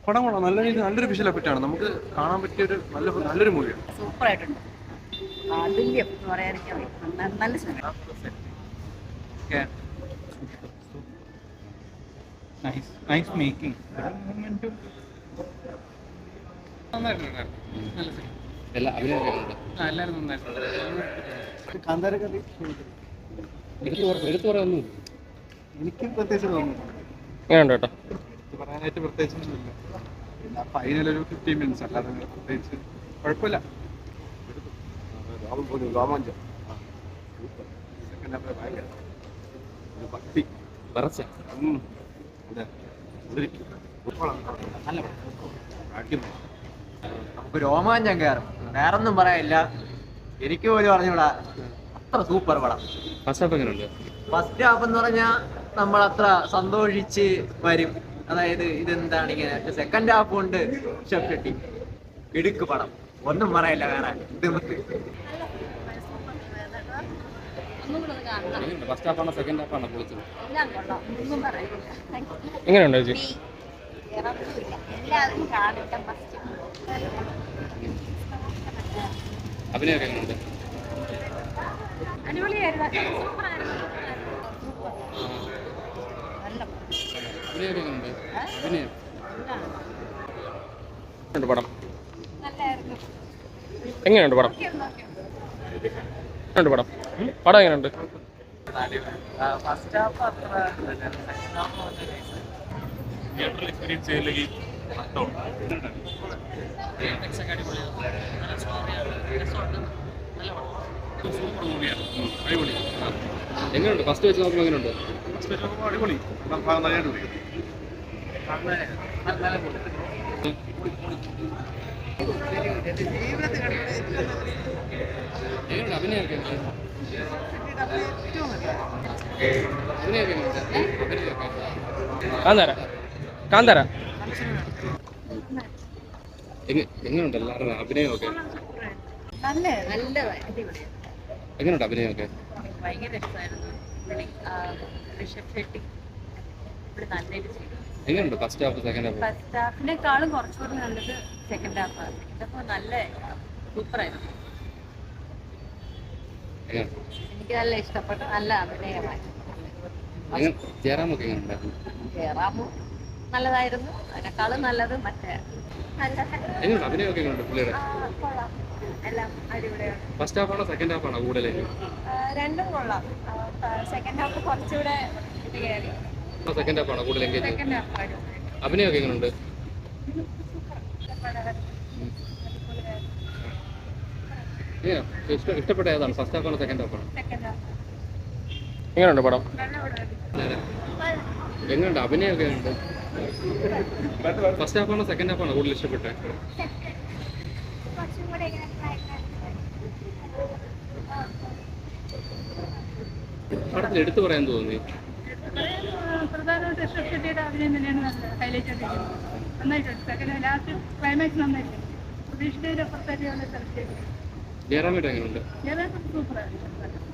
പടം കൊള്ളാം. നല്ല രീതി നല്ലൊരു വിഷ്വൽ എഫക്റ്റാണ്. നമുക്ക് കാണാൻ പറ്റിയ ഒരു നല്ലൊരു മൂവിയാണ്. സൂപ്പർ ആയിട്ടുണ്ട്. അതുല്യം എന്ന് പറയാതിരിക്കാൻ നല്ല സിനിമ. Nice making. എനിക്ക് പ്രത്യേകിച്ച് തോന്നുന്നു പറയാനായിട്ട് പ്രത്യേകിച്ചൊന്നുമില്ല. പിന്നെ ഫൈനൽ ഒരു 15 മിനിറ്റ്സ് അല്ലാതെ പ്രത്യേകിച്ച് കുഴപ്പമില്ല. ഭക്തി നമുക്ക് രോമാഞ്ചം കയറും, വേറൊന്നും പറയാനില്ല. എനിക്ക് പോലും പറഞ്ഞൂടാ, അത്ര സൂപ്പർ പടം. ഫസ്റ്റ് ഹാഫ് എന്ന് പറഞ്ഞാൽ നമ്മൾ അത്ര സന്തോഷിച്ച് വരും. അതായത് ഇതെന്താണ് ഇങ്ങനെ. സെക്കൻഡ് ഹാഫ് കൊണ്ട് ഋഷഭ് ഷെട്ടി ഇടുക്ക് പടം, ഒന്നും പറയില്ല വേറെ. എങ്ങനെയുണ്ട് ചേച്ചി? അഭിനയൊക്കെ എങ്ങനെയുണ്ട്? അഭിനയൊക്കെ എങ്ങനെയുണ്ട്? അഭിനയം പടം എങ്ങനെയുണ്ട്? പടം എങ്ങനെയുണ്ട്? പടം എങ്ങനെയുണ്ട്? ഫസ്റ്റ് ഹാഫ് അത്ര എക്സ്പീരിയൻസ് ചെയ്യില്ലെങ്കിൽ എങ്ങനെയുണ്ട്? ഫസ്റ്റ് വെച്ച് നോക്കുമ്പോൾ എങ്ങനെയുണ്ട്? അടിപൊളി. എങ്ങനെയുണ്ട്? അഭിനയൊക്കെ കാന്താര എങ്ങനെയുണ്ട്? എല്ലാവരുടെ അഭിനയമൊക്കെ എങ്ങനെയുണ്ട്? അഭിനയമൊക്കെ ഭയങ്കര ഇഷ്ടമായിരുന്നു. ഋഷഭ് ഷെട്ടി നന്നായിട്ട് ചെയ്തു. എങ്ങനെയുണ്ട്? First half second half? First ഹാഫിനേക്കാളും കുറച്ചുകൂടി നല്ലത് സെക്കൻഡ് ഹാഫാണ്. ഇതപ്പോൾ നല്ല സൂപ്പറായിരുന്നു. എനിക്ക് നല്ല ഇഷ്ടപ്പെട്ടു. നല്ല അഭിനയമായി. ജയറാമൊക്കെ എങ്ങനെയുണ്ട്? ജയറാമു നല്ലതായിരുന്നു. അതിനേക്കാളും നല്ലത് മറ്റേ എങ്ങനെയുണ്ട്? അഭിനയമൊക്കെ എങ്ങനെയുണ്ട് പുള്ളിയുടെ? കൊള്ളാം, എല്ലാം അടിപൊളിയാണ്. ഫസ്റ്റ് ഹാഫാണോ സെക്കൻഡ് ഹാഫാണോ കൂടുതൽ? രണ്ടും കൊള്ളാം. സെക്കൻഡ് ഹാഫ് കുറച്ചുകൂടെ കയറി. സെക്കൻഡ് ഹാഫാണോ കൂടുതൽ എൻഗേജ്? സെക്കൻഡ് ഹാഫ് അഭിനയമൊക്കെ എങ്ങനെയുണ്ട്? ഇഷ്ടപ്പെട്ട ഏതാണ്? ഫസ്റ്റ് ഹാഫാണോ സെക്കൻഡ് ഹാഫാണോ? എങ്ങനെയുണ്ട് പടം? എങ്ങനെയുണ്ട്? അഭിനയമൊക്കെ എങ്ങനെയുണ്ട്? ഫസ്റ്റ് ഹാഫാണോ സെക്കൻഡ് ഹാഫാണോ കൂടുതൽ ഇഷ്ടപ്പെട്ടത്? പടത്തിൽ എടുത്തു പറയാൻ തോന്നി? പ്രധാനമായിട്ട് ഋഷഭ് ഷെട്ടിയുടെ അഭിനയം തന്നെയാണ് നല്ല ഹൈലൈറ്റ് ആയിട്ടിരിക്കുന്നത്. നന്നായിട്ടുണ്ട്. സെക്കൻഡ് ലാസ്റ്റ് ക്ലൈമാക്സ് നന്നായിട്ടുണ്ട്. പ്രതീക്ഷിച്ചതിന്റെ അപ്പുറത്തേക്ക് സെലക്ട് ചെയ്തു. ജയറാമേട്ട് എങ്ങനെയുണ്ട്? ജയറാം സൂപ്പറായിരുന്നു.